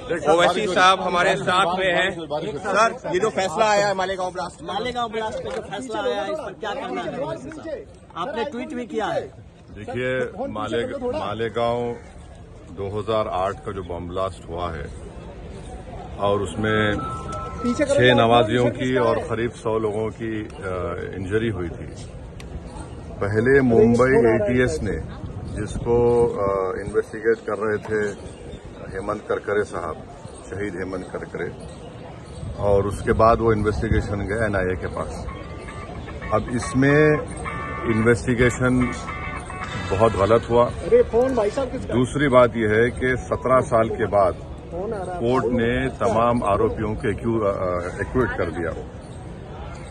ओवैसी साहब हमारे साथ में हैं। सर, ये जो फैसला आया है मालेगांव ब्लास्ट पे जो फैसला आया है, इस पर क्या कहना है ओवैसी साहब? आपने ट्वीट भी किया है। देखिए, मालेगांव 2008 का जो बम ब्लास्ट हुआ है और उसमें 6 नवाजियों की और करीब 100 लोगों की इंजरी हुई थी। पहले मुंबई एटीएस ने, जिसको इन्वेस्टिगेट कर रहे थे हेमंत करकरे साहब, शहीद हेमंत करकरे, और उसके बाद वो इन्वेस्टिगेशन गए एनआईए के पास। अब इसमें इन्वेस्टिगेशन बहुत गलत हुआ। दूसरी बात यह है कि 17 साल के बाद कोर्ट ने तमाम आरोपियों को एक्विट कर दिया।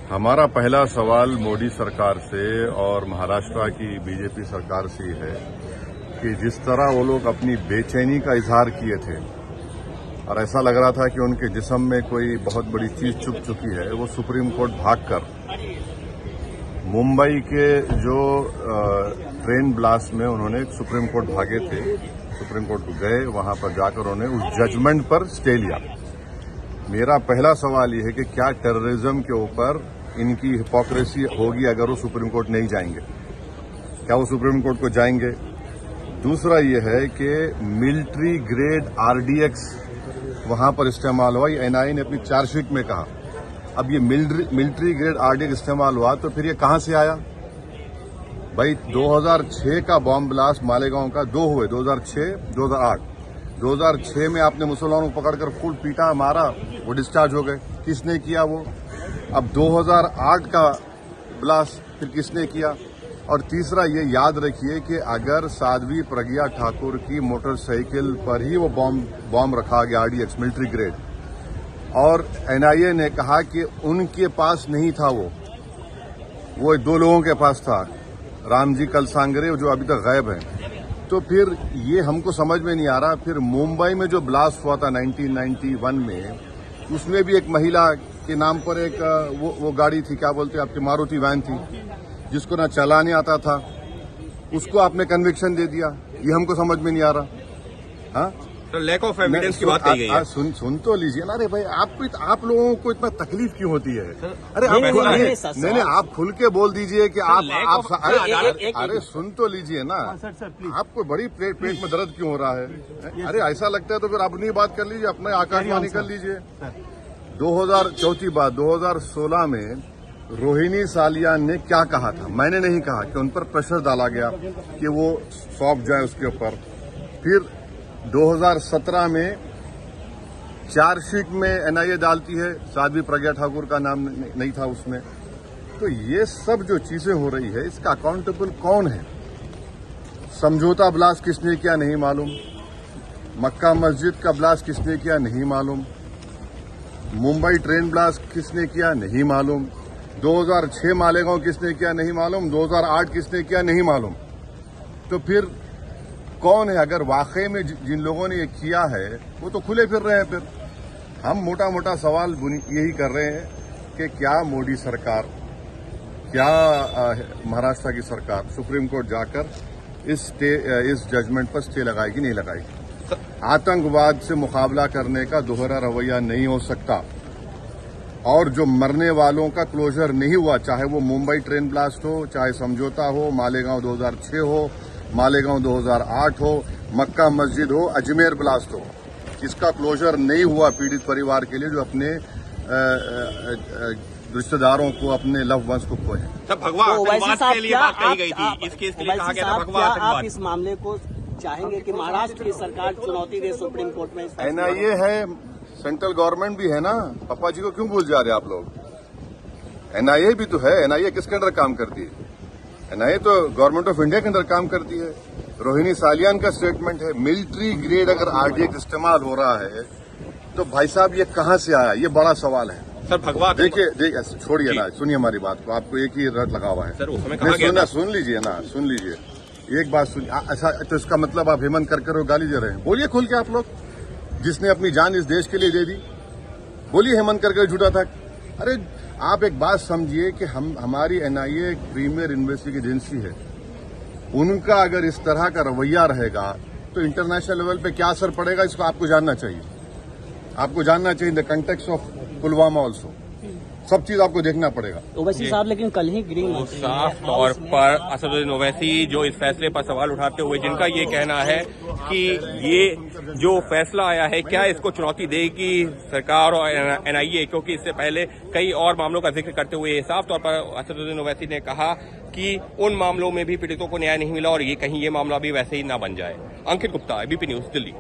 हमारा पहला सवाल मोदी सरकार से और महाराष्ट्र की बीजेपी सरकार से है कि जिस तरह वो लोग अपनी बेचैनी का इजहार किए थे और ऐसा लग रहा था कि उनके जिस्म में कोई बहुत बड़ी चीज छुप चुकी है, वो सुप्रीम कोर्ट भागकर मुंबई के जो ट्रेन ब्लास्ट में उन्होंने सुप्रीम कोर्ट भागे थे, सुप्रीम कोर्ट गए, वहां पर जाकर उन्होंने उस जजमेंट पर स्टे लिया। मेरा पहला सवाल यह है कि क्या टेररिज्म के ऊपर इनकी हिपोक्रेसी होगी अगर वो सुप्रीम कोर्ट नहीं जाएंगे? क्या वो सुप्रीम कोर्ट को जाएंगे? दूसरा यह है कि मिलिट्री ग्रेड आरडीएक्स वहां पर इस्तेमाल हुआ, ये एनआईए ने अपनी चार्जशीट में कहा। अब ये मिलिट्री ग्रेड आरडीएक्स इस्तेमाल हुआ तो फिर ये कहां से आया? भाई 2006 का बॉम्ब ब्लास्ट मालेगांव का 2 हुए, 2006, 2008। 2006 में आपने मुसलमानों को पकड़कर फुल पीटा, मारा, वो डिस्चार्ज हो गए। किसने किया वो? अब 2008 का ब्लास्ट फिर किसने किया? और तीसरा ये याद रखिए कि अगर साध्वी प्रज्ञा ठाकुर की मोटरसाइकिल पर ही वो बॉम्ब रखा गया आरडीएक्स मिलिट्री ग्रेड, और एनआईए ने कहा कि उनके पास नहीं था, वो 2 लोगों के पास था, रामजी कलसांगरे जो अभी तक गायब हैं, तो फिर ये हमको समझ में नहीं आ रहा। फिर मुंबई में जो ब्लास्ट हुआ था 1991 में, उसमें भी एक महिला के नाम पर एक वो गाड़ी थी, क्या बोलते हैं आपकी, मारुति वैन थी, जिसको ना चलाने आता था, उसको आपने कन्विक्शन दे दिया। ये हमको समझ में नहीं आ रहा। हाँ, तो लैक ऑफ एविडेंस की बात कही गई है। सुन तो लीजिए ना। अरे भाई, आप लोगों को इतना तकलीफ क्यों होती है? अरे नहीं, आप खुल के बोल दीजिए कि अरे सुन तो लीजिए ना। आपको बड़ी पेट में दर्द क्यों हो रहा है? अरे ऐसा लगता है तो फिर अपनी बात कर लीजिए, अपने आकाशवाणी कर लीजिए। 2016 में रोहिणी सालियान ने क्या कहा था? मैंने नहीं कहा कि उन पर प्रेशर डाला गया कि वो सौंप जाए उसके ऊपर। फिर 2017 में चार्जशीट में एनआईए डालती है, साध्वी प्रज्ञा ठाकुर का नाम नहीं था उसमें। तो ये सब जो चीजें हो रही है, इसका अकाउंटेबल कौन है? समझौता ब्लास्ट किसने किया नहीं मालूम, मक्का मस्जिद का ब्लास्ट किसने किया नहीं मालूम, मुंबई ट्रेन ब्लास्ट किसने किया नहीं मालूम, 2006 मालेगांव किसने किया नहीं मालूम, 2008 किसने किया नहीं मालूम। तो फिर कौन है? अगर वाकई में जिन लोगों ने ये किया है वो तो खुले फिर रहे हैं। फिर हम मोटा मोटा सवाल यही कर रहे हैं कि क्या मोदी सरकार, क्या महाराष्ट्र की सरकार सुप्रीम कोर्ट जाकर इस जजमेंट पर स्टे लगाएगी नहीं लगाएगी? आतंकवाद से मुकाबला करने का दोहरा रवैया नहीं हो सकता, और जो मरने वालों का क्लोजर नहीं हुआ, चाहे वो मुंबई ट्रेन ब्लास्ट हो, चाहे समझौता हो, मालेगांव 2006 हो, मालेगांव 2008 हो, मक्का मस्जिद हो, अजमेर ब्लास्ट हो, इसका क्लोजर नहीं हुआ पीड़ित परिवार के लिए जो अपने रिश्तेदारों को, अपने लव वंस को खोए। भगवा आतंकवाद के लिए बात कही गई थी, इस केस के लिए कहा गया था भगवा आतंकवाद। आप इस मामले को चाहेंगे कि महाराष्ट्र की सरकार चुनौती दे सुप्रीम कोर्ट में? एनआईए है, सेंट्रल गवर्नमेंट भी है ना। पापा जी को क्यों भूल जा रहे आप लोग? एनआईए भी तो है। एनआईए किसके अंदर काम करती है? एनआईए तो गवर्नमेंट ऑफ इंडिया के अंदर काम करती है। रोहिणी सालियान का स्टेटमेंट है, मिलिट्री ग्रेड अगर आरडीएक्स इस्तेमाल हो रहा है तो भाई साहब ये कहां से आया? ये बड़ा सवाल है सर। भगवा देखिए छोड़िए ना, सुनिए हमारी बात को। आपको एक ही रट लगा हुआ है सर, उस समय कहा गया था। सुन लीजिए ना, सुन लीजिए एक बात सुनिए। ऐसा तो इसका मतलब आप हेमंत करकरे गाली दे रहे हैं? बोलिए खुल के आप लोग, जिसने अपनी जान इस देश के लिए दे दी, बोलिए हेमंत करकरे झूठा था। अरे आप एक बात समझिए कि हमारी एनआईए एक प्रीमियर इन्वेस्टिगेटिव एजेंसी है, उनका अगर इस तरह का रवैया रहेगा तो इंटरनेशनल लेवल पे क्या असर पड़ेगा, इसको आपको जानना चाहिए। आपको जानना चाहिए the context of Pulwama also, सब चीज आपको देखना पड़ेगा। ओवैसी साहब लेकिन कल ही ग्रीन वो साफ तौर पर असदुद्दीन ओवैसी जो इस फैसले पर सवाल उठाते हुए जिनका ये कहना है कि ये जो फैसला आया है क्या इसको चुनौती देगी सरकार और एनआईए, क्योंकि इससे पहले कई और मामलों का जिक्र करते हुए साफ तौर पर असदुद्दीन ओवैसी ने कहा कि उन मामलों में भी पीड़ितों को न्याय नहीं मिला और ये कहीं ये मामला भी वैसे ही ना बन जाए। अंकित गुप्ता, एबीपी न्यूज, दिल्ली।